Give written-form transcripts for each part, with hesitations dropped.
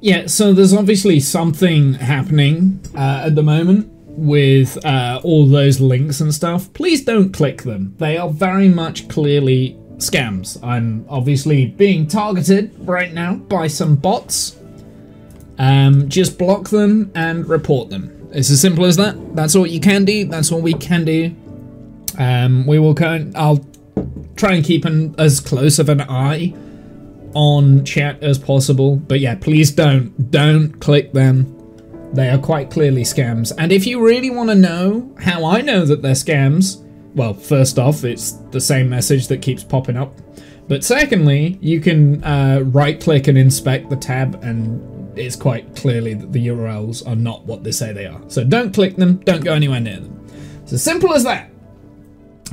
Yeah, so there's obviously something happening at the moment with all those links and stuff. Please don't click them. They are very much clearly scams. I'm obviously being targeted right now by some bots. Just block them and report them. It's as simple as that. That's all you can do. That's all we can do. I'll try and keep as close of an eye on chat as possible, but yeah, please don't click them. They are quite clearly scams. And if you really want to know how I know that they're scams, well, first off, it's the same message that keeps popping up, but secondly, you can right click and inspect the tab, and it's quite clearly that the URLs are not what they say they are. So don't click them, don't go anywhere near them. It's as simple as that.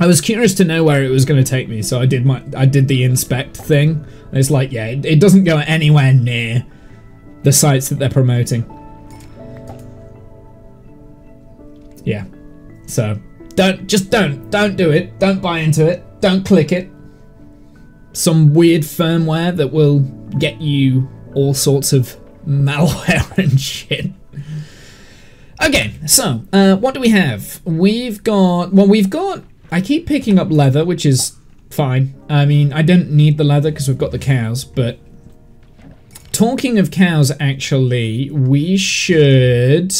I was curious to know where it was going to take me, so I did the inspect thing. And it's like, yeah, it doesn't go anywhere near the sites that they're promoting. Yeah, so don't do it. Don't buy into it. Don't click it. Some weird firmware that will get you all sorts of malware and shit. Okay, so what do we have? We've got. I keep picking up leather, which is fine. I mean, I don't need the leather because we've got the cows, but talking of cows, actually, we should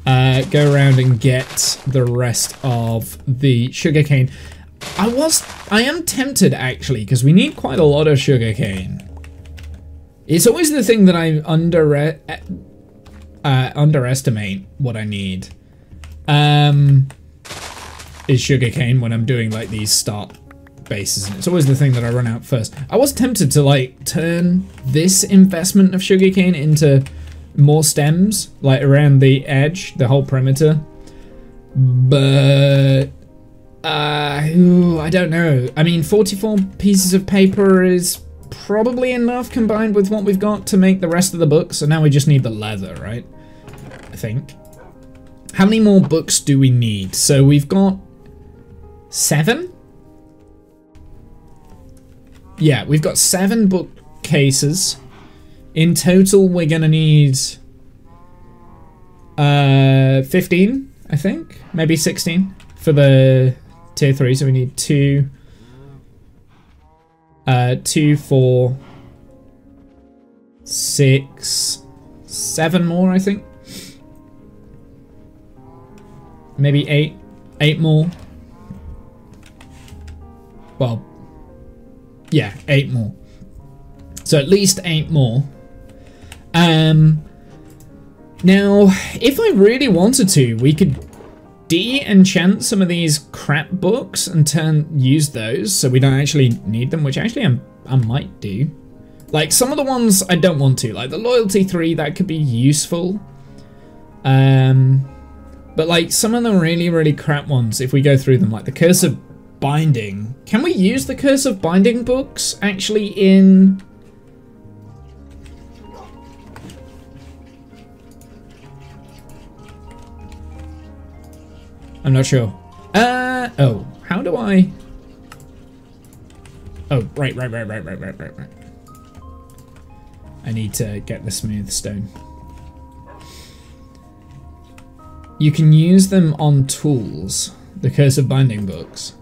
go around and get the rest of the sugarcane. I am tempted, actually, because we need quite a lot of sugarcane. It's always the thing that I underestimate what I need. Is sugarcane when I'm doing like these start bases, and it's always the thing that I run out first. I was tempted to like turn this investment of sugarcane into more stems, like around the edge, the whole perimeter, but I don't know. I mean, 44 pieces of paper is probably enough combined with what we've got to make the rest of the book, so now we just need the leather, right? I think. How many more books do we need? So we've got 7? Yeah, we've got 7 bookcases. In total, we're gonna need 15, I think, maybe 16 for the tier 3. So we need 2, 4, 6, 7 more, I think. Maybe 8 more. Well, yeah, 8 more. So at least 8 more. Now, if I really wanted to, we could de-enchant some of these crap books and use those so we don't actually need them, which actually I might do. Like, some of the ones I don't want to, like the Loyalty 3, that could be useful. But like some of the really crap ones, if we go through them, like the Curse of Binding. Can we use the Curse of Binding books actually in... I'm not sure. Oh, how do I... Oh, right. I need to get the smooth stone. You can use them on tools, the Curse of Binding books.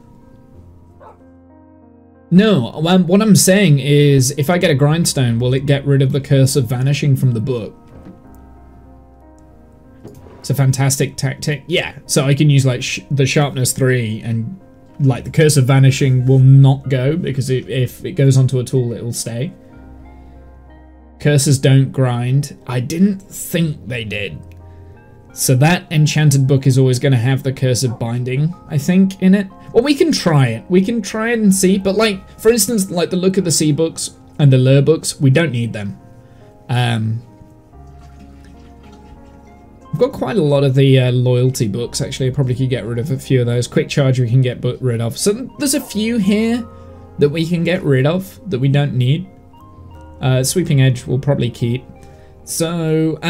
No, what I'm saying is, if I get a grindstone, will it get rid of the Curse of Vanishing from the book? It's a fantastic tactic. Yeah, so I can use like the Sharpness 3, and like the Curse of Vanishing will not go, because if it goes onto a tool, it will stay. Curses don't grind. I didn't think they did. So that enchanted book is always going to have the Curse of Binding, I think, in it. Well, we can try it. We can try it and see. But like, for instance, like the Look of the Sea books and the Lure books, we don't need them. I've got quite a lot of the Loyalty books, actually. I probably could get rid of a few of those. Quick Charge we can get rid of. So there's a few here that we can get rid of that we don't need. Sweeping Edge we'll probably keep. So,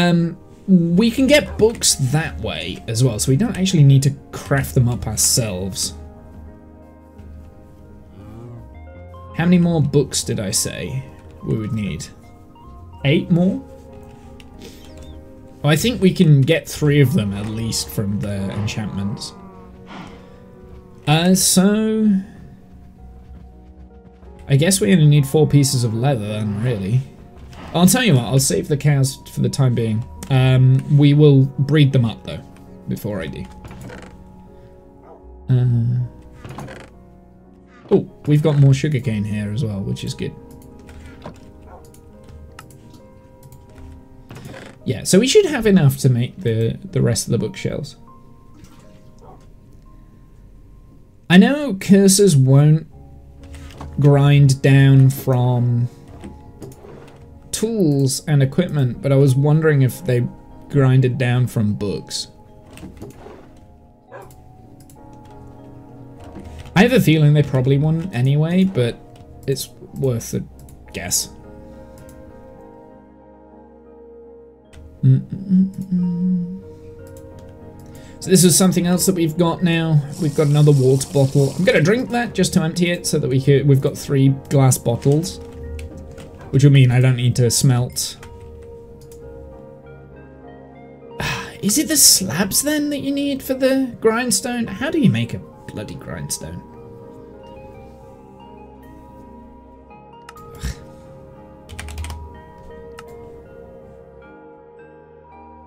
we can get books that way as well, so we don't actually need to craft them up ourselves. How many more books did I say we would need? 8 more? Oh, I think we can get 3 of them at least from the enchantments. So I guess we only need 4 pieces of leather then, really. I'll tell you what, I'll save the cows for the time being. We will breed them up though, before I do. Oh, we've got more sugarcane here as well, which is good. Yeah, so we should have enough to make the rest of the bookshelves. I know cursors won't grind down from tools and equipment, but I was wondering if they grinded down from books. I have a feeling they probably won't anyway, but it's worth a guess. So this is something else that we've got now. We've got another water bottle. I'm gonna drink that just to empty it so that we've got 3 glass bottles, which will mean I don't need to smelt. Is it the slabs then that you need for the grindstone? How do you make a bloody grindstone?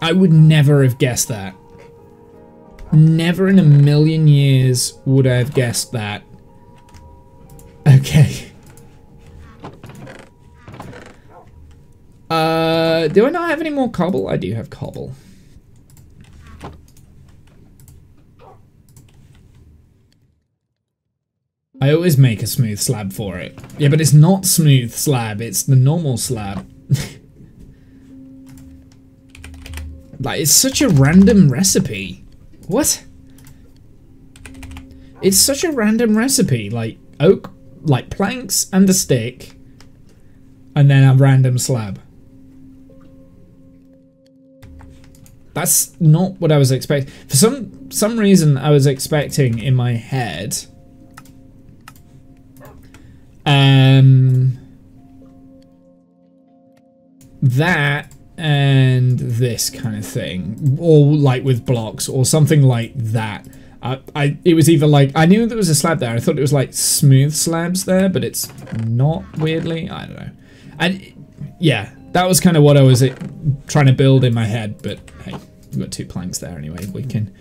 I would never have guessed that. Never in a million years would I have guessed that. Okay. Do I not have any more cobble? I do have cobble. I always make a smooth slab for it. Yeah, but it's not smooth slab, it's the normal slab. Like, it's such a random recipe. What? It's such a random recipe. Like, oak, like planks and a stick, and then a random slab. That's not what I was expecting. For some reason, I was expecting in my head that and this kind of thing, or like with blocks or something like that. It was either like, I knew there was a slab there, I thought it was like smooth slabs there, but it's not, weirdly, I don't know. And yeah, that was kind of what I was trying to build in my head, but hey, we've got 2 planks there anyway, we can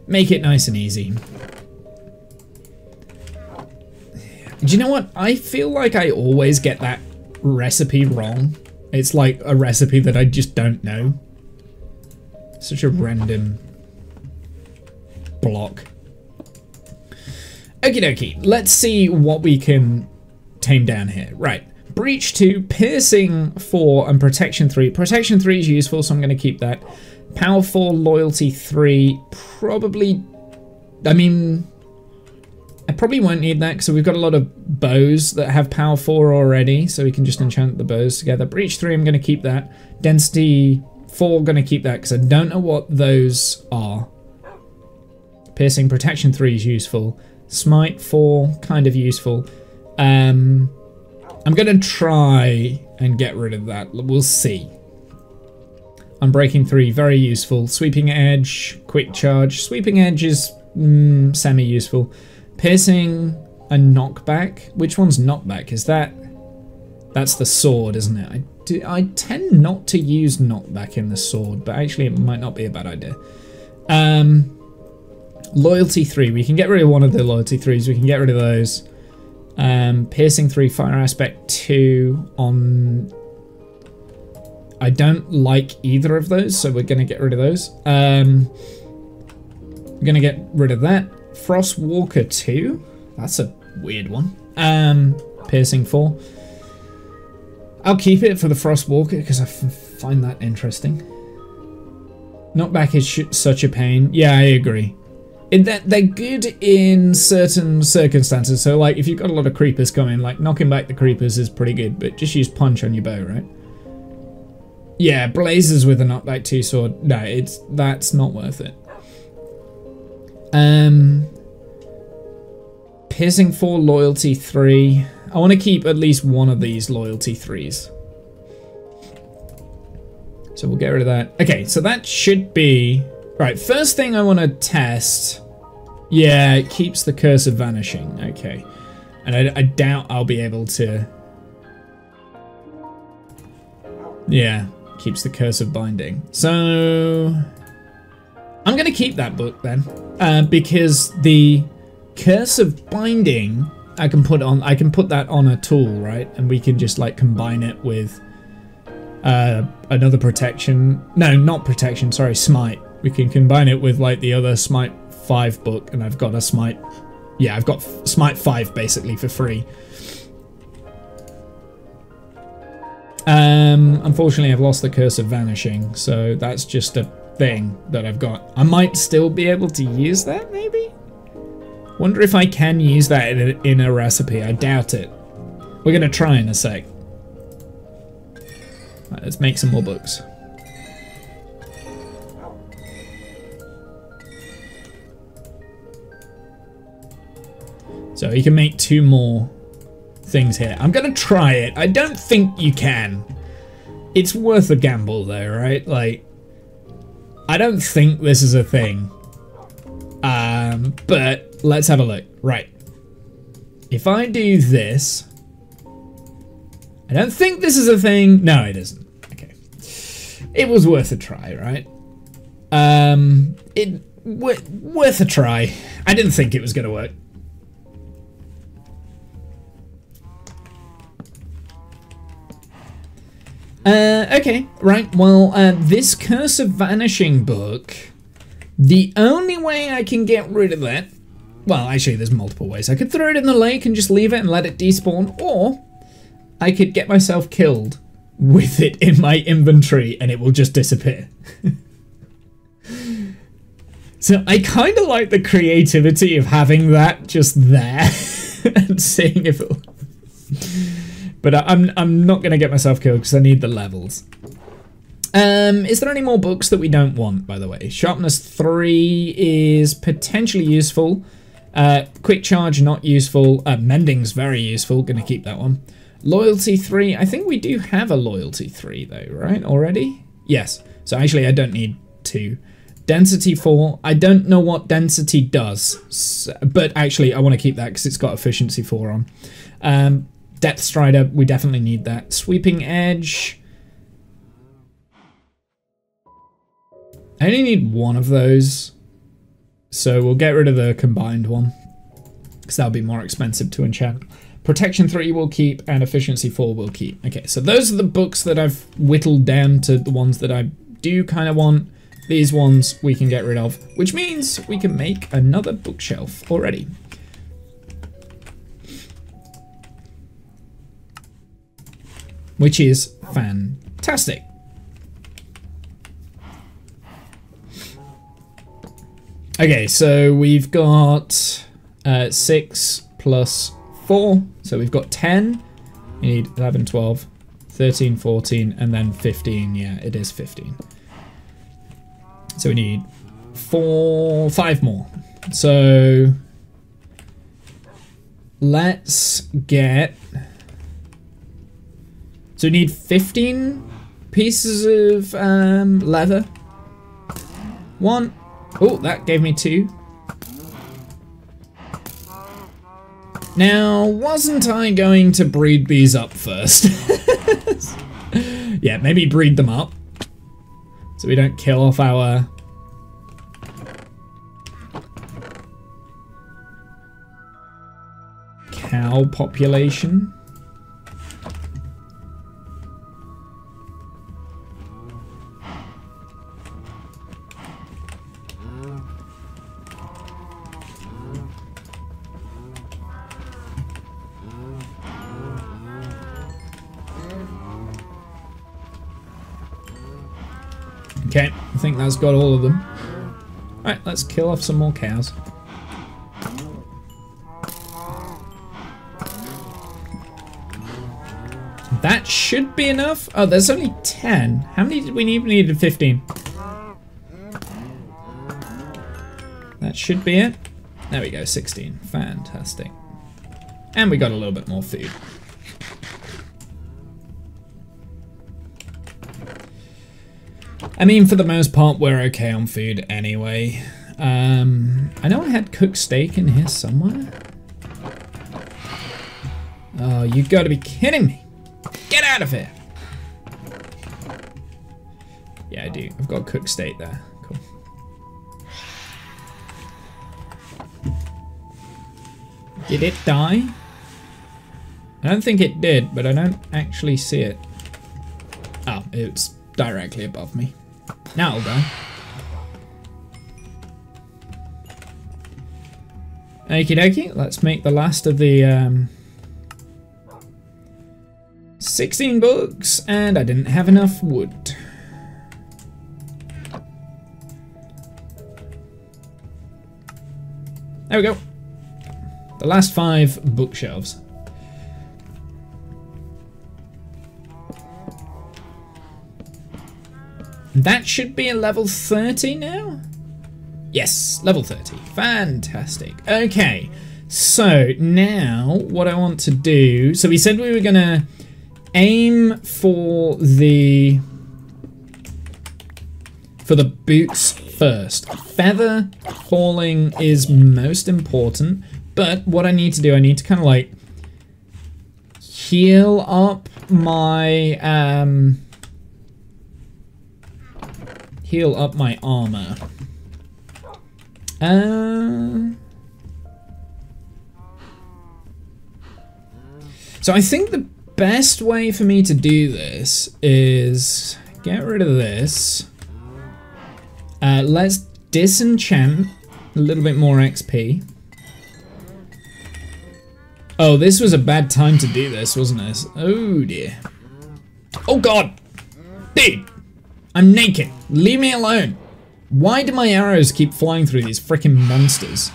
make it nice and easy. Do you know what? I feel like I always get that recipe wrong. It's like a recipe that I just don't know. Such a random block. Okie dokie, let's see what we can tame down here. Right, breach 2, piercing 4, and protection 3. Protection 3 is useful, so I'm going to keep that. Power 4, loyalty 3, probably, I mean, I probably won't need that because we've got a lot of bows that have power 4 already, so we can just enchant the bows together. Breach 3, I'm going to keep that. Density 4, going to keep that because I don't know what those are. Piercing, protection 3 is useful. Smite 4, kind of useful. I'm going to try and get rid of that. We'll see. Unbreaking 3, very useful. Sweeping edge, quick charge. Sweeping edge is semi-useful. Piercing and knockback. Which one's knockback? Is that... That's the sword, isn't it? I tend not to use knockback in the sword, but actually it might not be a bad idea. Loyalty 3. We can get rid of one of the loyalty 3s. We can get rid of those. Piercing 3, fire aspect 2 on... I don't like either of those, so we're going to get rid of those. We're going to get rid of that. Frost Walker 2. That's a weird one. Piercing 4. I'll keep it for the Frost Walker because I find that interesting. Knockback is such a pain. Yeah, I agree. They're good in certain circumstances. So, like, if you've got a lot of creepers coming, like, knocking back the creepers is pretty good, but just use punch on your bow, right? Yeah, blazers with a knockback 2 sword. No, that's not worth it. Piercing 4, loyalty 3. I want to keep at least one of these loyalty 3s. So we'll get rid of that. Okay, so that should be... Right, first thing I want to test... Yeah, it keeps the curse of vanishing. Okay. And I doubt I'll be able to... Yeah, keeps the curse of binding. So... I'm going to keep that book then. Because the curse of binding... I can put that on a tool, right? And we can just like combine it with another protection. No, not protection, sorry, smite. We can combine it with like the other Smite 5 book, and I've got a Smite. Yeah, I've got Smite 5 basically for free. Unfortunately, I've lost the curse of vanishing, so that's just a thing that I've got. I might still be able to use that, maybe? Wonder if I can use that in a recipe. I doubt it. We're gonna try in a sec. Right, let's make some more books. So you can make 2 more things here. I'm gonna try it. I don't think you can. It's worth a gamble though, right? Like, I don't think this is a thing. But let's have a look. Right. If I do this, I don't think this is a thing. No, it isn't. Okay. It was worth a try, right? Worth a try. I didn't think it was going to work. Okay, right. Well, this Curse of Vanishing book... The only way I can get rid of that... Well, actually, there's multiple ways. I could throw it in the lake and just leave it and let it despawn, or I could get myself killed with it in my inventory and it will just disappear. So I kind of like the creativity of having that just there and seeing if it'll... But I'm not going to get myself killed because I need the levels. Is there any more books that we don't want, by the way? Sharpness 3 is potentially useful. Quick Charge, not useful. Mending's very useful. Gonna keep that one. Loyalty 3. I think we do have a Loyalty 3, though, right? Already? Yes. So actually, I don't need 2. Density 4. I don't know what Density does. But actually, I want to keep that because it's got Efficiency 4 on. Depth Strider. We definitely need that. Sweeping Edge... I only need 1 of those, so we'll get rid of the combined one, because that'll be more expensive to enchant. Protection 3 we'll keep, and Efficiency 4 we'll keep. Okay, so those are the books that I've whittled down to the ones that I do kind of want. These ones we can get rid of, which means we can make another bookshelf already. Which is fantastic. Okay, so we've got 6 plus 4, so we've got 10. You need 11, 12, 13, 14, and then 15. Yeah, it is 15. So we need 5 more. So let's get... So we need 15 pieces of leather. 1. Oh, that gave me 2. Now, wasn't I going to breed these up first? Yeah, maybe breed them up. So we don't kill off our... cow population. Okay, I think that's got all of them. Alright, let's kill off some more cows. That should be enough. Oh, there's only 10. How many did we need? We needed 15. That should be it. There we go, 16. Fantastic. And we got a little bit more food. I mean, for the most part, we're okay on food anyway. I know I had cooked steak in here somewhere. Oh, you gotta be kidding me. Get out of here. Yeah, I do. I've got cooked steak there. Cool. Did it die? I don't think it did, but I don't actually see it. Oh, it's directly above me. Now it'll die. Okie dokie, let's make the last of the 16 books, and I didn't have enough wood. There we go. The last 5 bookshelves. That should be a level 30 now? Yes, level 30. Fantastic. Okay, so now what I want to do... So we said we were going to aim for the boots first. Feather falling is most important, but what I need to do, I need to kind of like heal up my armor. So I think the best way for me to do this is get rid of this. Let's disenchant a little bit more XP. Oh, this was a bad time to do this, wasn't it? Oh dear. Oh god! Dude! I'm naked. Leave me alone. Why do my arrows keep flying through these freaking monsters?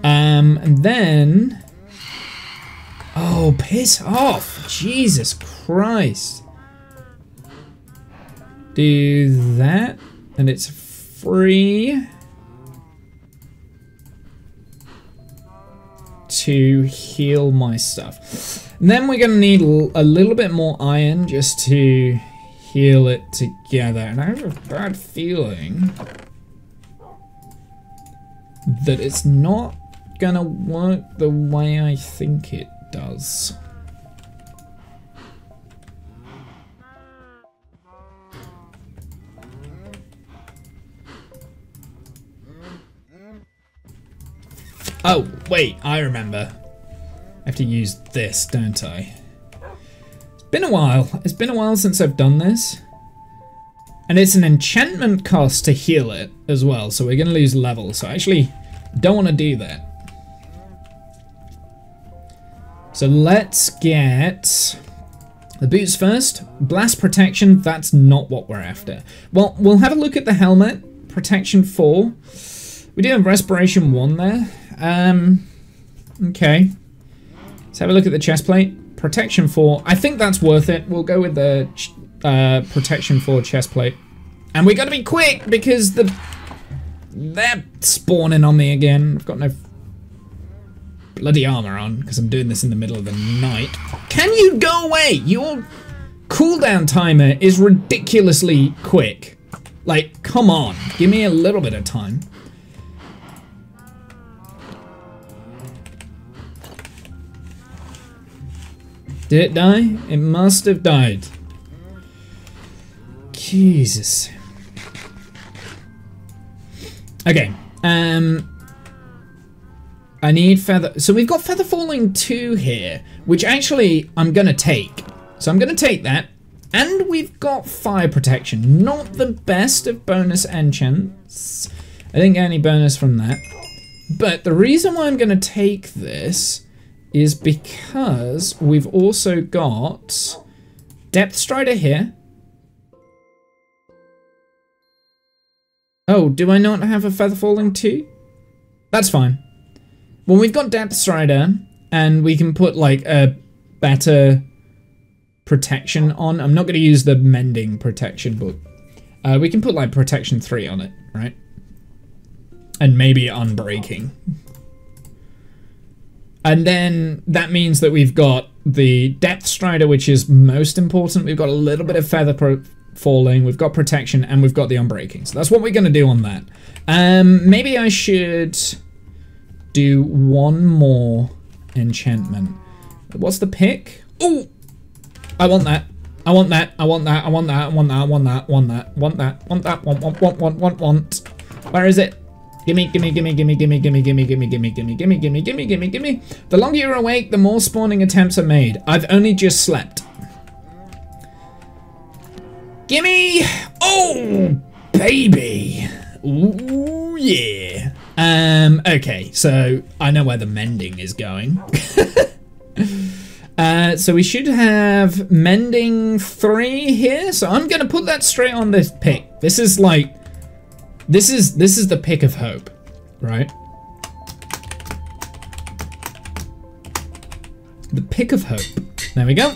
And then... Oh, piss off. Jesus Christ. Do that. And it's free to heal my stuff. And then we're going to need a little bit more iron just to heal it together. And I have a bad feeling that it's not going to work the way I think it does. Oh, wait, I remember. I have to use this, don't I? It's been a while. It's been a while since I've done this. And it's an enchantment cost to heal it as well, so we're going to lose level. So I actually don't want to do that. So let's get the boots first. Blast protection, that's not what we're after. Well, we'll have a look at the helmet. Protection 4. We do have respiration 1 there. Okay. Let's have a look at the chest plate. Protection 4. I think that's worth it. We'll go with the protection 4 chest plate. And we gotta be quick because they're spawning on me again. I've got no bloody armor on because I'm doing this in the middle of the night. Can you go away? Your cooldown timer is ridiculously quick. Like, come on. Give me a little bit of time. Did it die? It must have died. Jesus. Okay. I need feather. So we've got feather falling 2 here, which actually I'm gonna take. So I'm gonna take that. And we've got fire protection. Not the best of bonus enchants. I didn't get any bonus from that. But the reason why I'm gonna take this is because we've also got Depth Strider here. Oh, do I not have a feather falling 2? That's fine. Well, we've got Depth Strider, and we can put like a better protection on. I'm not going to use the mending protection, but we can put like protection 3 on it, right? And maybe unbreaking. And then that means that we've got the Depth Strider, which is most important. We've got a little bit of falling, we've got protection, and we've got the unbreaking. So that's what we're going to do on that. Maybe I should do one more enchantment. What's the pick? Oh, I want that. I want that. I want that. I want that. I want that. I want that. Want that. Want that. Want that. Want. Where is it? Gimme, gimme, gimme, gimme, gimme, gimme, gimme, gimme, gimme, gimme, gimme, gimme, gimme, gimme, gimme. The longer you're awake, the more spawning attempts are made. I've only just slept. Gimme! Oh, baby! Ooh, yeah. Okay, so I know where the mending is going. So we should have mending 3 here. So I'm gonna put that straight on this pick. This is like, this is the pick of hope, right? The pick of hope. There we go.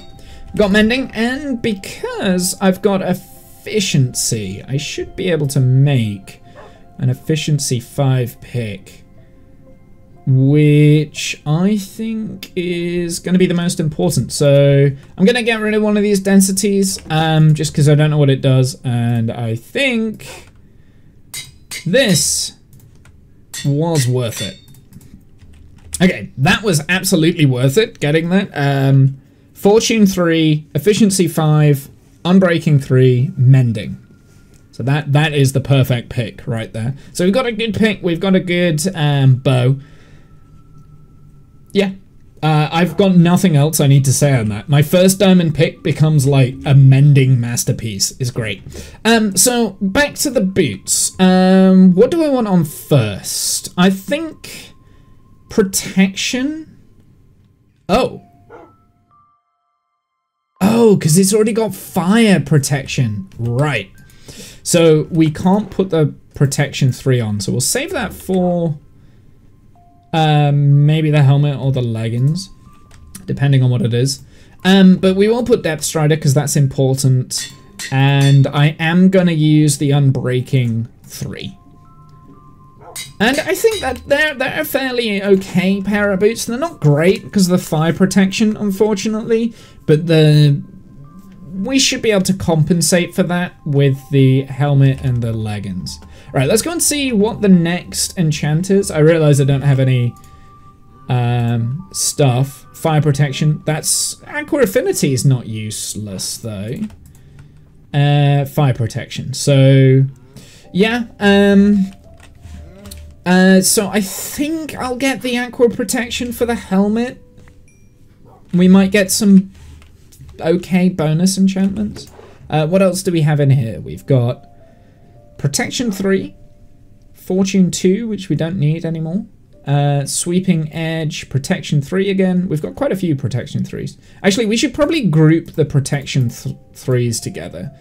Got mending, and because I've got efficiency, I should be able to make an efficiency 5 pick, which I think is going to be the most important. So I'm going to get rid of one of these densities, just because I don't know what it does, and I think this was worth it. Okay, that was absolutely worth it, getting that. Fortune 3, efficiency 5, unbreaking 3, mending. So that is the perfect pick right there. So we've got a good pick, we've got a good bow. Yeah, I've got nothing else I need to say on that. My first diamond pick becomes like a mending masterpiece. Is great. So back to the boots. What do I want on first? I think protection. Oh, because it's already got fire protection. Right. So we can't put the protection 3 on. So we'll save that for maybe the helmet or the leggings, depending on what it is. But we will put Depth Strider because that's important. And I am going to use the Unbreaking 3. And I think that they're a fairly okay pair of boots. They're not great because of the fire protection, unfortunately. But we should be able to compensate for that with the helmet and the leggings. Right, let's go and see what the next enchant is. I realize I don't have any stuff. Fire protection. That's Aqua Affinity is not useless though. Fire protection. So yeah. So I think I'll get the Aqua Protection for the helmet. We might get some okay bonus enchantments. What else do we have in here? We've got Protection 3, Fortune 2, which we don't need anymore. Sweeping Edge, Protection 3 again. We've got quite a few Protection 3s. Actually, we should probably group the Protection 3s together,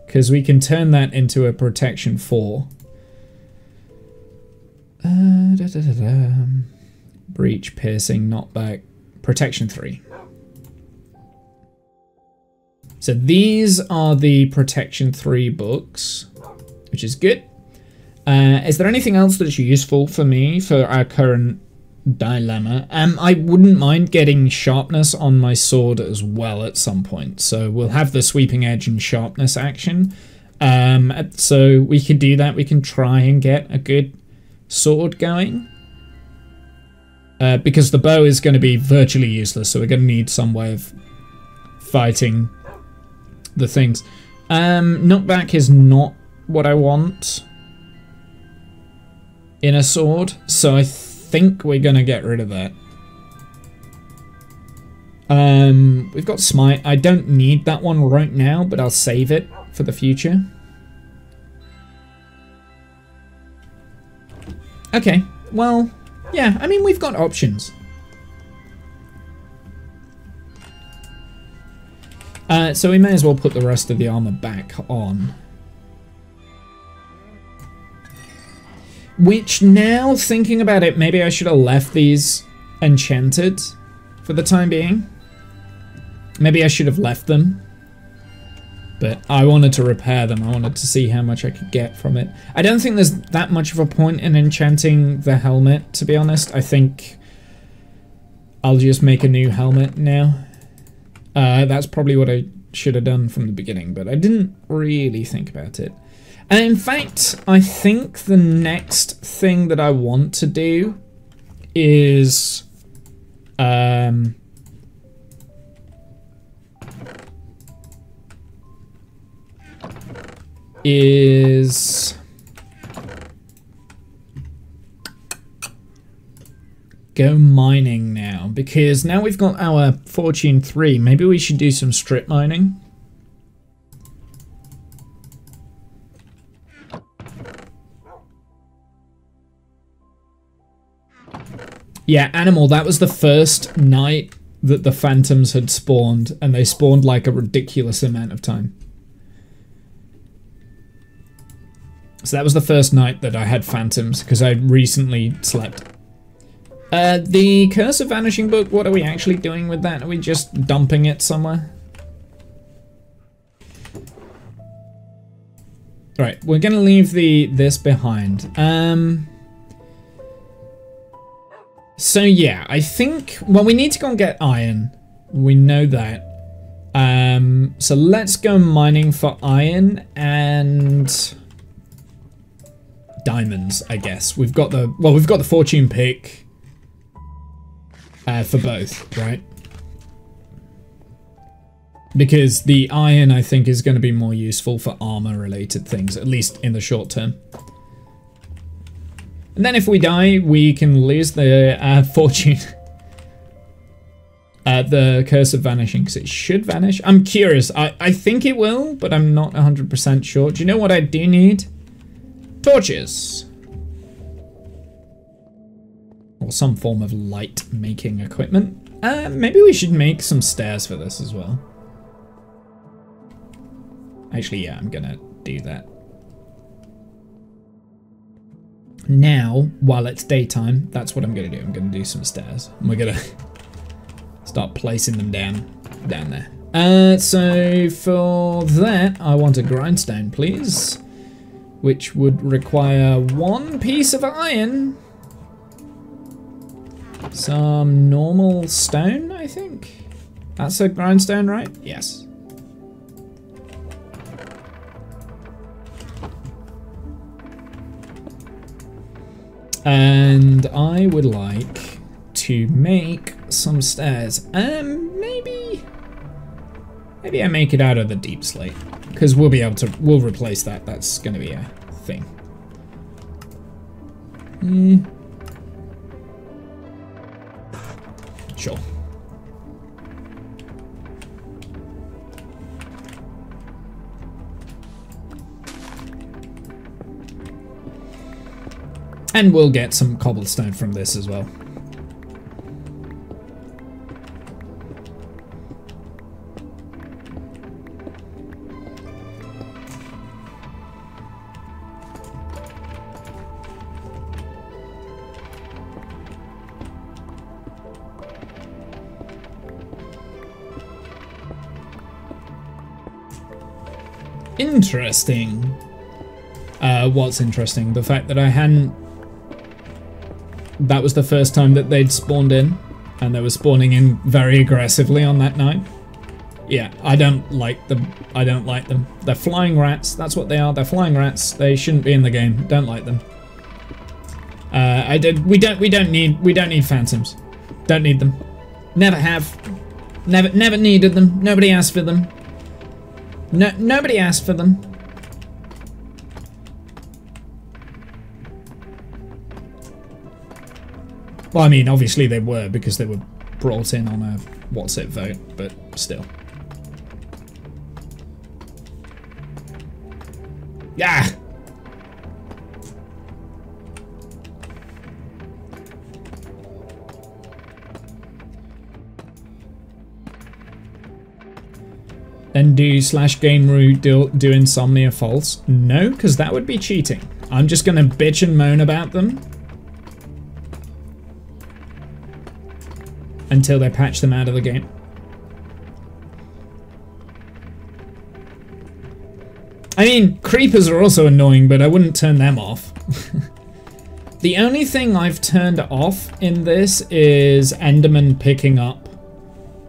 because we can turn that into a Protection 4. Breach, Piercing, Knockback, Protection 3. So these are the Protection 3 books, which is good. Is there anything else that's useful for me for our current dilemma? I wouldn't mind getting Sharpness on my sword as well at some point. So we'll have the Sweeping Edge and Sharpness action. So we could do that. We can try and get a good sword going. Because the bow is going to be virtually useless. So we're going to need some way of fighting the things. Knockback is not what I want in a sword, so I think we're gonna get rid of that. We've got Smite. I don't need that one right now, but I'll save it for the future. Okay, well, yeah, I mean, we've got options. So we may as well put the rest of the armor back on. Which now, thinking about it, maybe I should have left these enchanted for the time being. Maybe I should have left them. But I wanted to repair them. I wanted to see how much I could get from it. I don't think there's that much of a point in enchanting the helmet, to be honest. I think I'll just make a new helmet now. That's probably what I should have done from the beginning, but I didn't really think about it. And in fact, I think the next thing that I want to do is go mining now, because now we've got our Fortune 3, maybe we should do some strip mining. Yeah, Animal, that was the first night that the phantoms had spawned, and they spawned like a ridiculous amount of time. So that was the first night that I had phantoms, because I recently slept. The Curse of Vanishing Book, what are we actually doing with that? Are we just dumping it somewhere? Right, we're gonna leave this behind. So yeah, I think, well, we need to go and get iron. We know that. So let's go mining for iron and diamonds, I guess. We've got the fortune pick for both, right? Because the iron, I think, is going to be more useful for armor-related things, at least in the short term. And then if we die, we can lose the fortune. The Curse of Vanishing, because it should vanish. I'm curious. I think it will, but I'm not 100% sure. Do you know what I do need? Torches. Or some form of light-making equipment. Maybe we should make some stairs for this as well. Actually, yeah, I'm gonna do that. Now, while it's daytime, that's what I'm gonna do. I'm gonna do some stairs. And we're gonna start placing them down there. So for that, I want a grindstone, please. Which would require 1 piece of iron. Some normal stone, I think. That's a grindstone, right? Yes. And I would like to make some stairs. Maybe I make it out of the deep slate, because we'll be able to, we'll replace that. That's going to be a thing. Sure. And we'll get some cobblestone from this as well. Interesting. What's interesting? The fact that I hadn't... That was the first time that they'd spawned in, and they were spawning in very aggressively on that night. Yeah, I don't like them. I don't like them. They're flying rats. That's what they are. They're flying rats. They shouldn't be in the game. Don't like them. We don't need phantoms. Don't need them. Never have. Never needed them. Nobody asked for them. No, nobody asked for them. Well, I mean, obviously they were, because they were brought in on a what's it vote, but still. Yeah. Then do /GameRoo do Insomnia false? No, because that would be cheating. I'm just gonna bitch and moan about them until they patch them out of the game. I mean, creepers are also annoying, but I wouldn't turn them off. The only thing I've turned off in this is Enderman picking up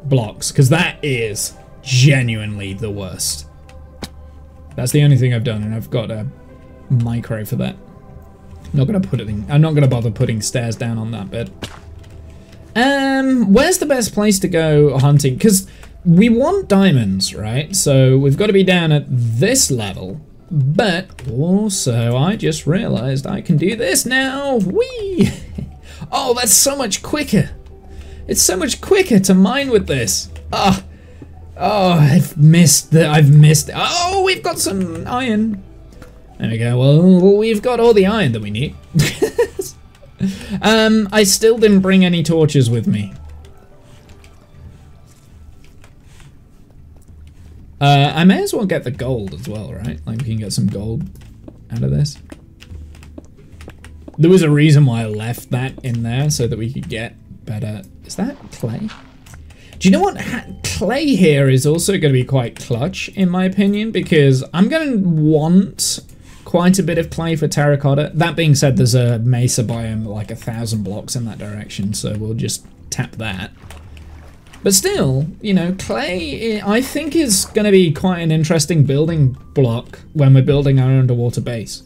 blocks, because that is genuinely the worst. That's the only thing I've done, and I've got a micro for that. I'm not gonna bother putting stairs down on that bit. Where's the best place to go hunting? Because we want diamonds, right? So we've got to be down at this level. But also, I just realized I can do this now. Whee! Oh, that's so much quicker. It's so much quicker to mine with this. Oh, I've missed. Oh, we've got some iron. There we go. Well, we've got all the iron that we need. I still didn't bring any torches with me. I may as well get the gold as well, right? Like, we can get some gold out of this. There was a reason why I left that in there, so that we could get better. Is that clay? Do you know what? Clay here is also going to be quite clutch, in my opinion, because I'm going to want quite a bit of clay for terracotta. That being said, there's a mesa biome like 1,000 blocks in that direction, so we'll just tap that. But still, you know, clay, I think, is going to be quite an interesting building block when we're building our underwater base.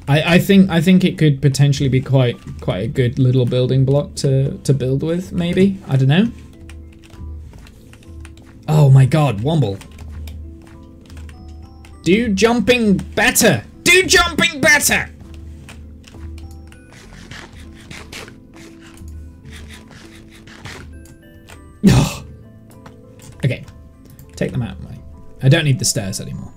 I think it could potentially be quite a good little building block to build with, maybe. I don't know. Oh my god, Womble. Do jumping better! Do jumping better! Okay, take them out of my... I don't need the stairs anymore.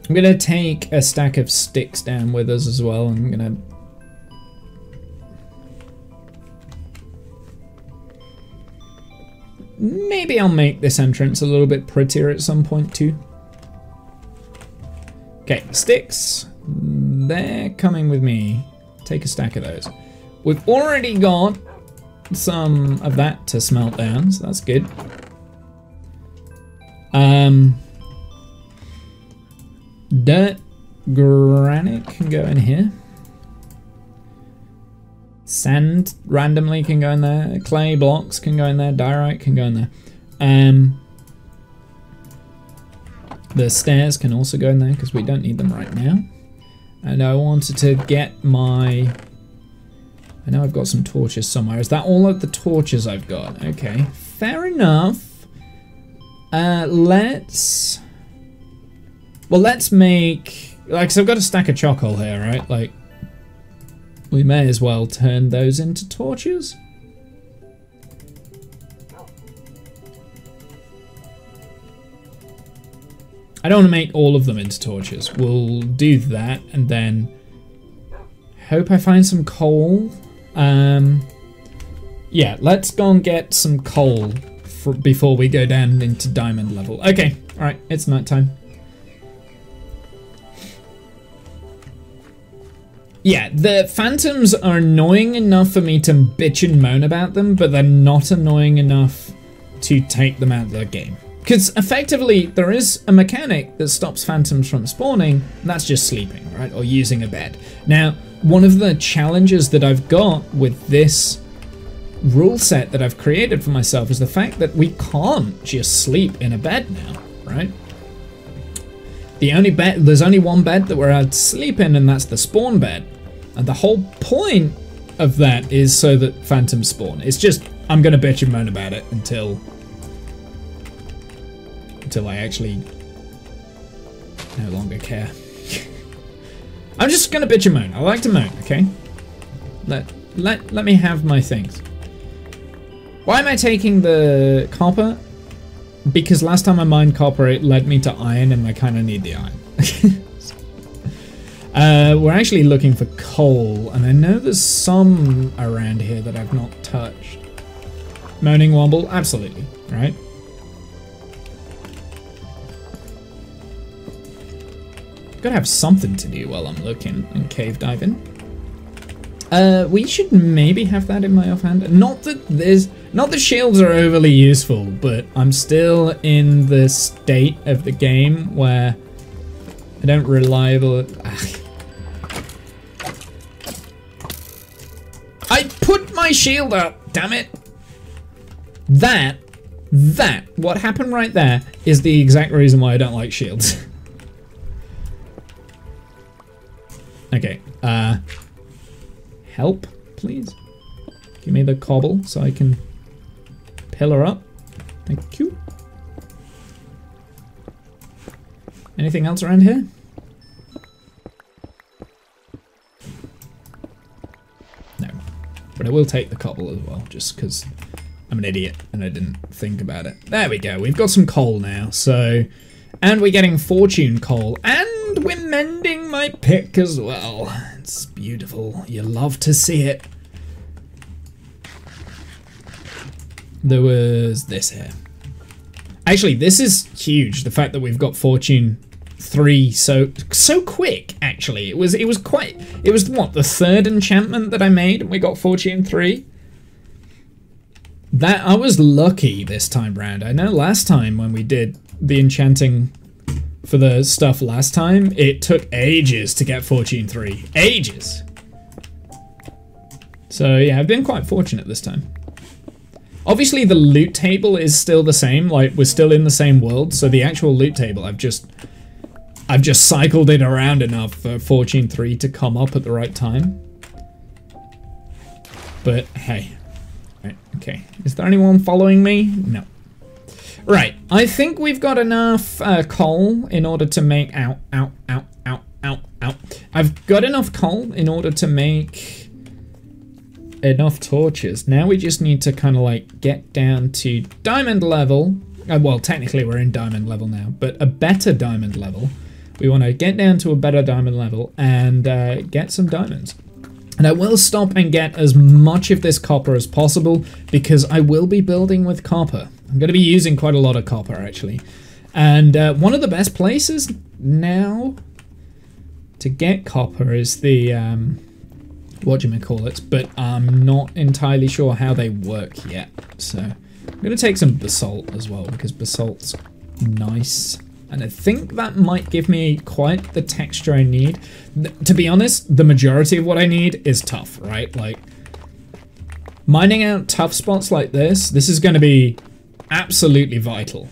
I'm gonna take a stack of sticks down with us as well. I'm gonna... Maybe I'll make this entrance a little bit prettier at some point too. Okay, sticks. They're coming with me. Take a stack of those. We've already got some of that to smelt down, so that's good. Dirt, granite can go in here. Sand randomly can go in there. Clay blocks can go in there. Diorite can go in there. The stairs can also go in there because we don't need them right now. And I wanted to get my... I know I've got some torches somewhere. Is that all of the torches I've got? Okay, fair enough. Let's make... Like, so I've got a stack of charcoal here, right? Like, we may as well turn those into torches. I don't want to make all of them into torches. We'll do that and then hope I find some coal. Yeah, let's go and get some coal before we go down into diamond level. Okay, alright, it's nighttime. Yeah, the phantoms are annoying enough for me to bitch and moan about them, but they're not annoying enough to take them out of the game. Because effectively, there is a mechanic that stops phantoms from spawning, and that's just sleeping, right? Or using a bed. Now, one of the challenges that I've got with this rule set that I've created for myself is the fact that we can't just sleep in a bed now, right? There's only one bed that we're allowed to sleep in, and that's the spawn bed. And the whole point of that is so that phantoms spawn. It's just, I'm gonna bitch and moan about it until I actually no longer care. I'm just gonna bitch and moan. I like to moan, okay? Let me have my things. Why am I taking the copper? Because last time I mined copper, it led me to iron, and I kind of need the iron. We're actually looking for coal, and I know there's some around here that I've not touched. Moaning Womble? Absolutely, right? Gotta have something to do while I'm looking and cave diving. We should maybe have that in my offhand. Not that shields are overly useful, but I'm still in the state of the game where I don't reliable. I put my shield up, damn it. What happened right there is the exact reason why I don't like shields. Okay, help, please. Give me the cobble so I can pillar up. Thank you. Anything else around here? No, but I will take the cobble as well, just because I'm an idiot and I didn't think about it. There we go, we've got some coal now, so... And we're getting fortune coal, and we're mending my pick as well. It's beautiful, you love to see it. There was this here. Actually, this is huge, the fact that we've got fortune 3 so quick, actually. It was what, the 3rd enchantment that I made and we got fortune 3? That, I was lucky this time round. I know last time when we did the enchanting for the stuff last time, it took ages to get fortune 3. Ages! So yeah, I've been quite fortunate this time. Obviously the loot table is still the same, like we're still in the same world, so the actual loot table, I've just cycled it around enough for fortune 3 to come up at the right time. But hey. Right, okay. Is there anyone following me? No. Right, I think we've got enough coal in order to make... Ow. I've got enough coal in order to make enough torches. Now we just need to kind of like get down to diamond level. Well, technically we're in diamond level now, but a better diamond level. We want to get down to a better diamond level and get some diamonds. And I will stop and get as much of this copper as possible because I will be building with copper. I'm going to be using quite a lot of copper, actually. And one of the best places now to get copper is the, whatchamacallits, but I'm not entirely sure how they work yet. So I'm going to take some basalt as well because basalt's nice. And I think that might give me quite the texture I need. To be honest, the majority of what I need is tough, right? Like, mining out tough spots like this is going to be absolutely vital.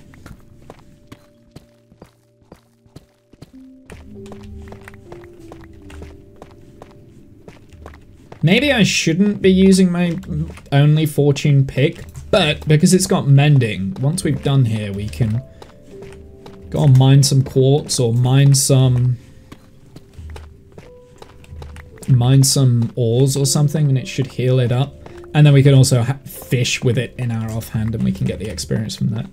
Maybe I shouldn't be using my only fortune pick, but because it's got mending, once we've done here, we can go and mine some quartz or mine some ores or something, and it should heal it up. And then we can also fish with it in our offhand, and we can get the experience from that.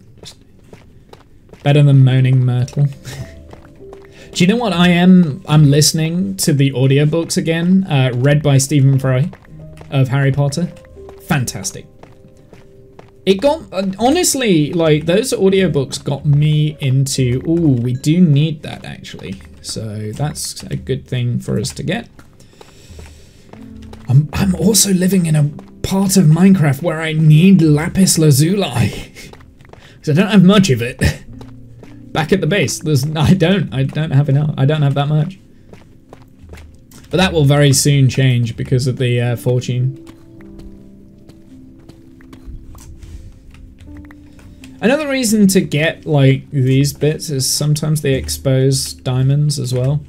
Better than Moaning Myrtle. Do you know what I'm listening to the audiobooks again, read by Stephen Fry of Harry Potter. Fantastic. It got, honestly, like, those audiobooks got me into, ooh, we do need that, actually. So that's a good thing for us to get. I'm also living in a part of Minecraft where I need lapis lazuli. Because I don't have much of it. Back at the base, I don't have enough. I don't have that much. But that will very soon change because of the fortune. Another reason to get like these bits is sometimes they expose diamonds as well.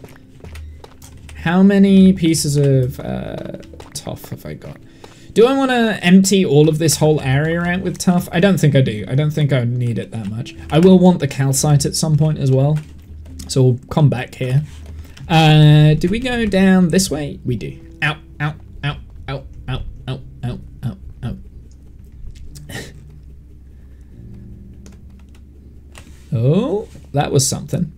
How many pieces of tuff have I got? Do I want to empty all of this whole area out with tuff? I don't think I do. I don't think I need it that much. I will want the calcite at some point as well. So we'll come back here. Do we go down this way? We do. Ow, ow, ow, ow, ow, ow, ow, ow, ow. Oh, that was something.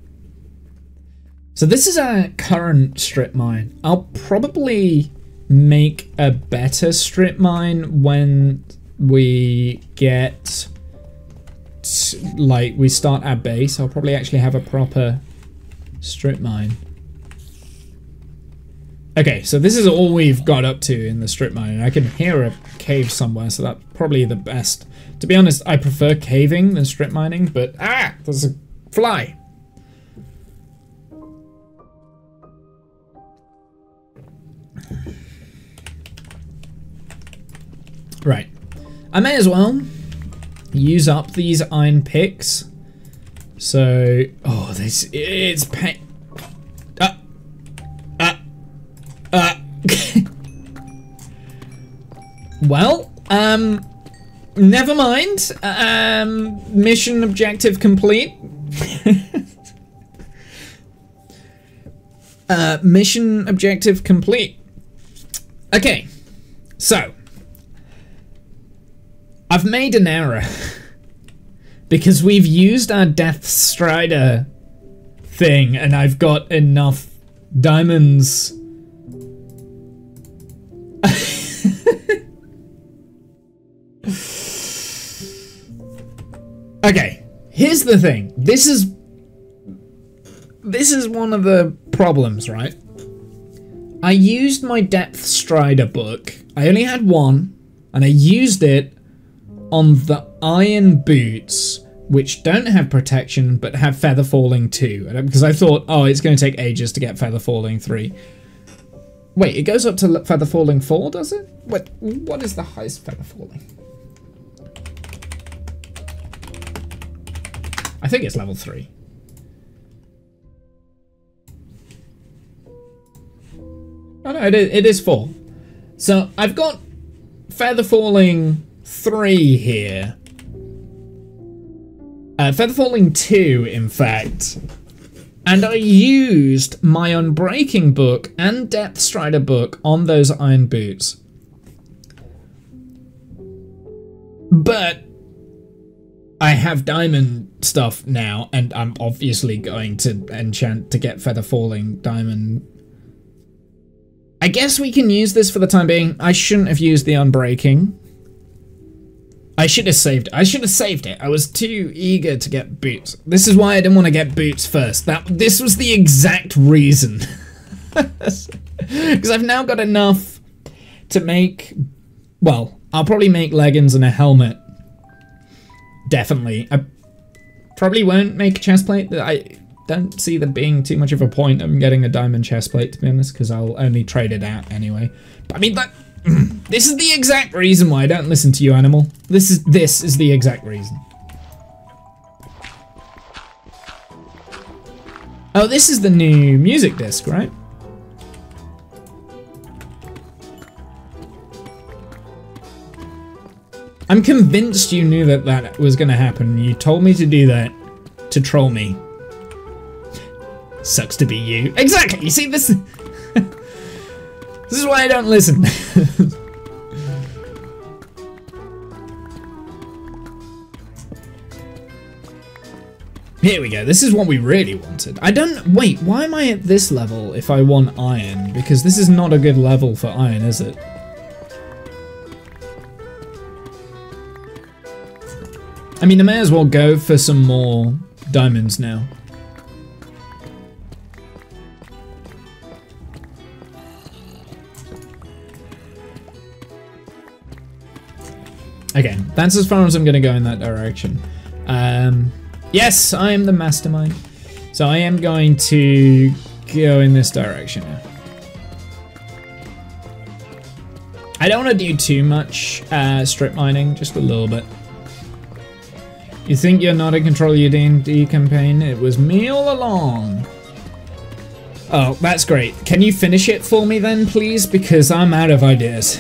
So this is our current strip mine. I'll probably make a better strip mine when we get like we start our base. I'll probably actually have a proper strip mine. Okay, so this is all we've got up to in the strip mine. I can hear a cave somewhere, so that's probably the best. To be honest, I prefer caving than strip mining, but there's a fly. Right. I may as well use up these iron picks. So, oh, it's pain. Well, never mind. Mission objective complete. Mission objective complete. Okay, so I've made an error because we've used our Death Strider thing and I've got enough diamonds. Okay, here's the thing. This is one of the problems, right? I used my Depth Strider book. I only had one, and I used it on the iron boots, which don't have protection, but have feather falling 2. Because I thought, oh, it's going to take ages to get feather falling 3. Wait, it goes up to feather falling 4, does it? What is the highest feather falling? I think it's level 3. Oh no, it is 4. So I've got feather falling 3 here. Feather falling 2, in fact. And I used my Unbreaking book and Depth Strider book on those iron boots. But I have diamond stuff now, and I'm obviously going to enchant to get feather falling diamond. I guess we can use this for the time being. I shouldn't have used the Unbreaking. I should have saved it. I should have saved it. I was too eager to get boots. This is why I didn't want to get boots first. This was the exact reason. Because I've now got enough to make, well, I'll probably make leggings and a helmet. Definitely. I probably won't make a chestplate. I don't see there being too much of a point of getting a diamond chestplate, to be honest, because I'll only trade it out anyway. But I mean, this is the exact reason why I don't listen to you, animal. This is the exact reason. Oh, this is the new music disc, right? I'm convinced you knew that that was going to happen. You told me to do that to troll me. Sucks to be you. Exactly. You see, this is why I don't listen. Here we go. This is what we really wanted. Wait, why am I at this level if I want iron? Because this is not a good level for iron, is it? I mean, I may as well go for some more diamonds now. Okay, that's as far as I'm going to go in that direction. Yes, I am the mastermind. So I am going to go in this direction now. I don't want to do too much strip mining, just a little bit. You think you're not in control of your D&D campaign? It was me all along. Oh, that's great. Can you finish it for me then, please? Because I'm out of ideas.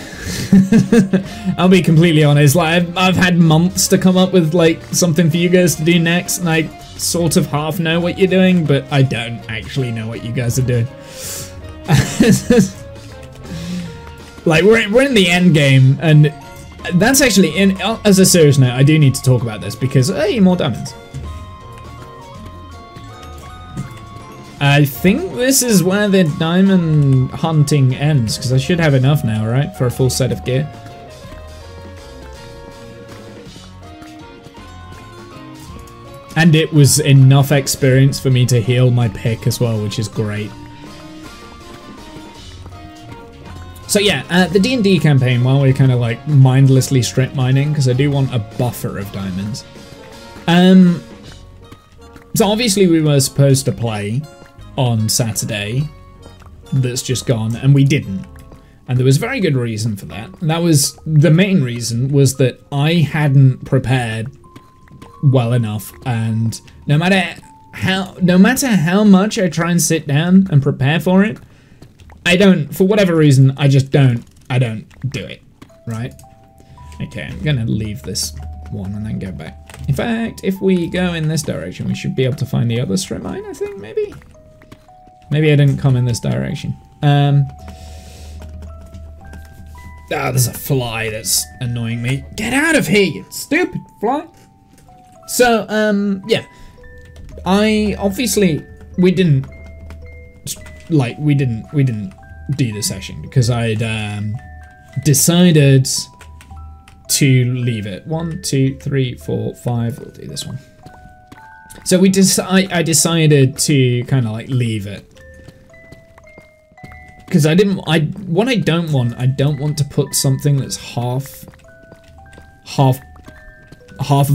I'll be completely honest. Like, I've had months to come up with like something for you guys to do next, and I sort of half know what you're doing, but I don't actually know what you guys are doing. Like, we're in the end game, and that's actually, as a serious note, I do need to talk about this because, hey, more diamonds. I think this is where the diamond hunting ends, because I should have enough now, right, for a full set of gear. And it was enough experience for me to heal my pick as well, which is great. So yeah, the D&D campaign, while we're kind of like mindlessly strip mining, because I do want a buffer of diamonds. So obviously we were supposed to play on Saturday, that's just gone, and we didn't. And there was very good reason for that. And that was, the main reason was that I hadn't prepared well enough, and no matter how much I try and sit down and prepare for it, I don't, for whatever reason, I don't do it, right? Okay, I'm gonna leave this one and then go back. In fact, if we go in this direction, we should be able to find the other strip mine, I think, maybe? Maybe I didn't come in this direction. There's a fly that's annoying me. Get out of here, you stupid fly! So, yeah. We didn't do the session because I'd, decided to leave it. 1, 2, 3, 4, 5. We'll do this one. So I decided to kind of like leave it because I don't want to put something that's half of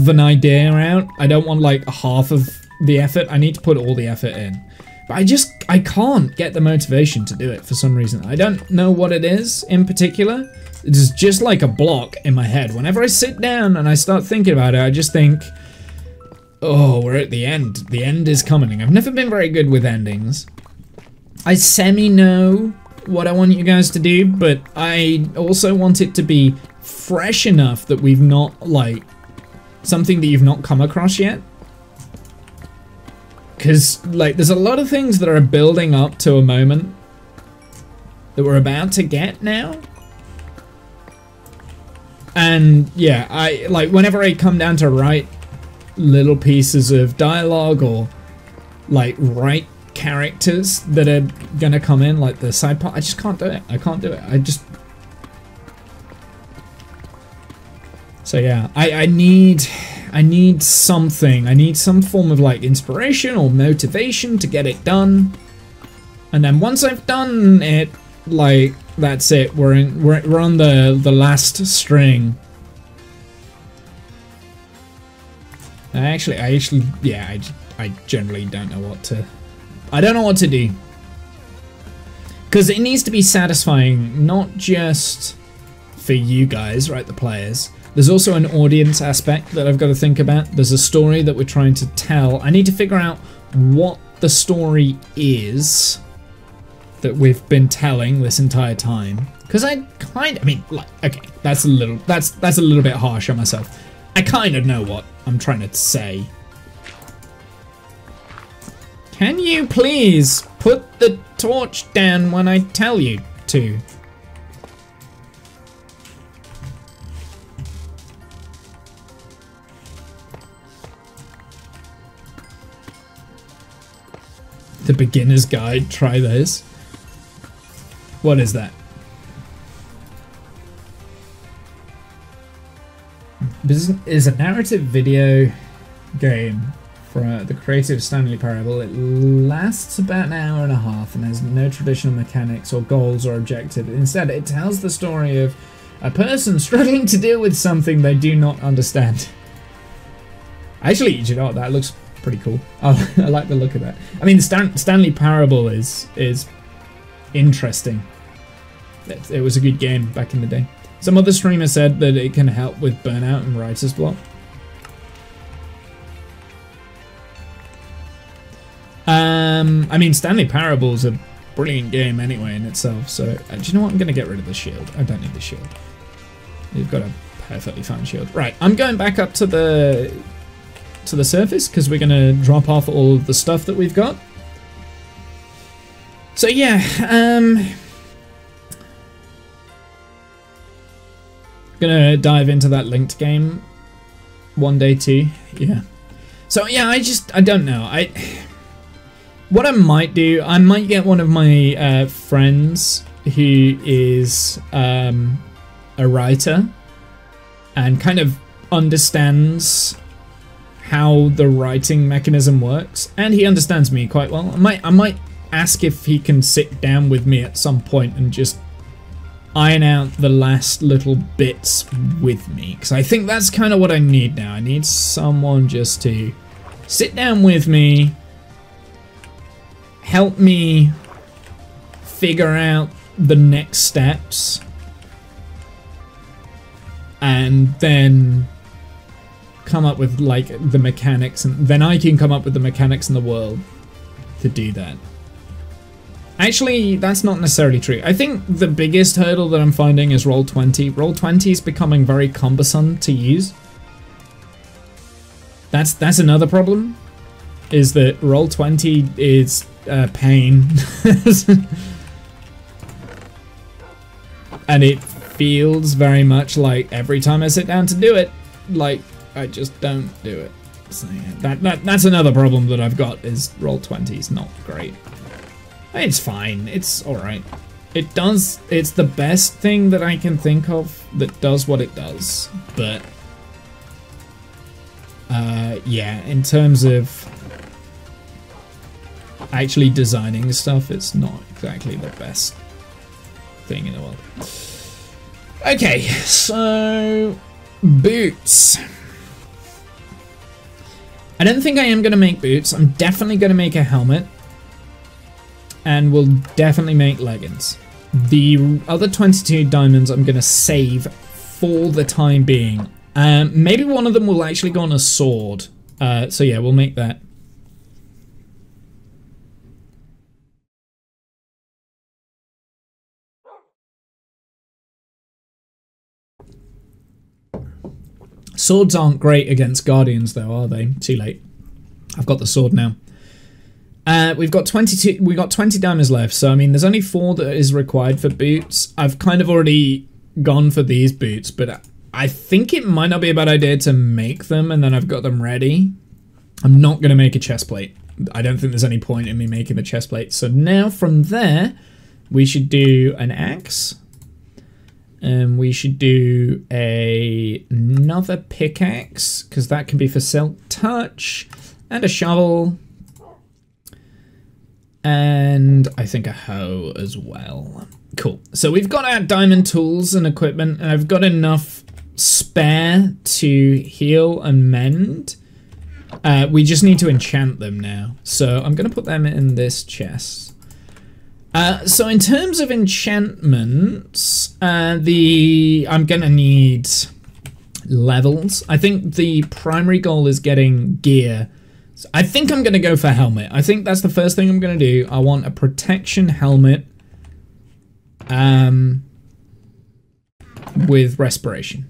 an idea out. I don't want like half of the effort. I need to put all the effort in. But I can't get the motivation to do it for some reason. I don't know what it is in particular. It's just like a block in my head. Whenever I sit down and I start thinking about it, I just think, oh, we're at the end. The end is coming. I've never been very good with endings. I semi-know what I want you guys to do, but I also want it to be fresh enough that we've not, like, something that you've not come across yet. Because, like, there's a lot of things that are building up to a moment that we're about to get now. And, yeah, whenever I come down to write little pieces of dialogue or, like, write characters that are gonna come in, like the side part, I just can't do it. I can't do it. So, yeah, I need something. I need some form of like inspiration or motivation to get it done. And then once I've done it, like that's it. We're on the last string. I generally don't know what to. I don't know what to do. Because it needs to be satisfying, not just for you guys, right, the players. There's also an audience aspect that I've got to think about. There's a story that we're trying to tell. I need to figure out what the story is that we've been telling this entire time. Because okay, that's a little bit harsh on myself. I kind of know what I'm trying to say. Can you please put the torch down when I tell you to? The beginner's guide, try this. What is that? This is a narrative video game for the creator of Stanley Parable. It lasts about an hour and a half and has no traditional mechanics or goals or objectives. Instead, it tells the story of a person struggling to deal with something they do not understand. Actually, you know what, that looks pretty cool. I like the look of that. I mean, Stanley Parable is interesting. It was a good game back in the day. Some other streamer said that it can help with burnout and writer's block. I mean, Stanley Parable's a brilliant game anyway in itself. So, do you know what? I'm going to get rid of the shield. I don't need the shield. You've got a perfectly fine shield. Right, I'm going back up to the surface because we're going to drop off all of the stuff that we've got. So yeah, gonna dive into that linked game one day too. Yeah. So yeah, I don't know. What I might do, I might get one of my friends who is a writer and kind of understands how the writing mechanism works, and he understands me quite well. I might ask if he can sit down with me at some point and just iron out the last little bits with me, because I think that's kind of what I need now. I need someone just to sit down with me, help me figure out the next steps and then come up with like the mechanics, and then I can come up with the mechanics in the world to do that. Actually, that's not necessarily true. I think the biggest hurdle that I'm finding is Roll20. Roll20 is becoming very cumbersome to use. That's another problem, is that Roll20 is a pain. And it feels very much like every time I sit down to do it, like I just don't do it. So yeah, that's another problem that I've got, is Roll20 is not great. It's fine, it's alright. It's the best thing that I can think of that does what it does, but yeah, in terms of actually designing stuff, it's not exactly the best thing in the world. Okay, so boots. I don't think I am going to make boots. I'm definitely going to make a helmet. And we'll definitely make leggings. The other 22 diamonds I'm going to save for the time being. Maybe one of them will actually go on a sword. So yeah, we'll make that. Swords aren't great against guardians though, are they? Too late. I've got the sword now. We've got 20 diamonds left, so I mean there's only 4 that is required for boots. I've kind of already gone for these boots, but I think it might not be a bad idea to make them and then I've got them ready. I'm not going to make a chest plate. I don't think there's any point in me making the chest plate. So now from there, we should do an axe. And we should do another pickaxe, because that can be for silk touch, and a shovel. And I think a hoe as well. Cool. So we've got our diamond tools and equipment, and I've got enough spare to heal and mend. We just need to enchant them now. So I'm going to put them in this chest. So in terms of enchantments, I'm going to need levels. I think the primary goal is getting gear. So I think I'm going to go for helmet. I think that's the first thing I'm going to do. I want a protection helmet with respiration.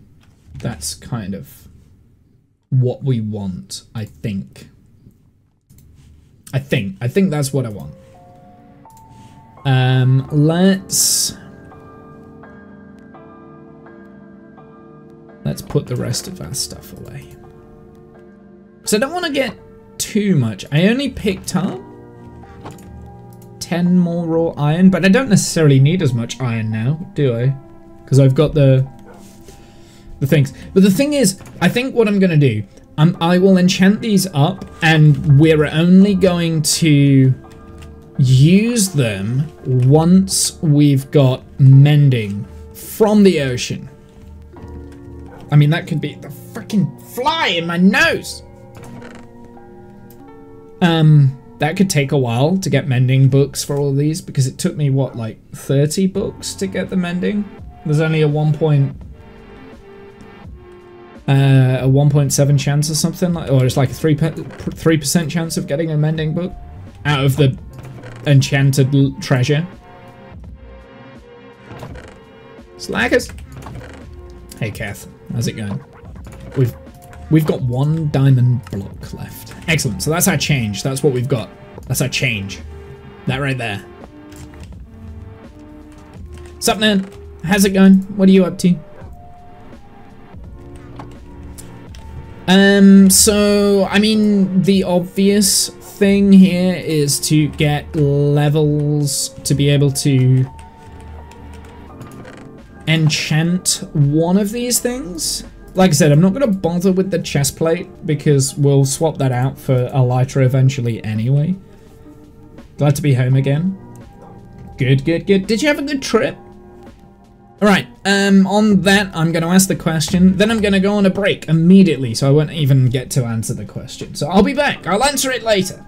That's kind of what we want, I think. I think that's what I want. Let's put the rest of our stuff away. So I don't want to get too much. I only picked up 10 more raw iron, but I don't necessarily need as much iron now, do I? Because I've got the things. But the thing is, I think what I'm going to do, I will enchant these up, and we're only going to use them once we've got mending from the ocean. I mean, that could be the freaking fly in my nose. That could take a while to get mending books for all these, because it took me, what, like 30 books to get the mending? There's only a 1.7 chance or something, or it's like a 3% chance of getting a mending book out of the enchanted treasure. Slackers. Hey Kath, how's it going? We've got 1 diamond block left. Excellent. So that's our change. That's what we've got. That's our change. That right there. Sup, nerd? How's it going? What are you up to? So I mean, the obvious thing here is to get levels to be able to enchant one of these things. Like I said, I'm not going to bother with the chest plate because we'll swap that out for a lighter eventually anyway. Glad to be home again. Good, good, good. Did you have a good trip? Alright, on that, I'm going to ask the question, then I'm going to go on a break immediately, so I won't even get to answer the question. So I'll be back. I'll answer it later.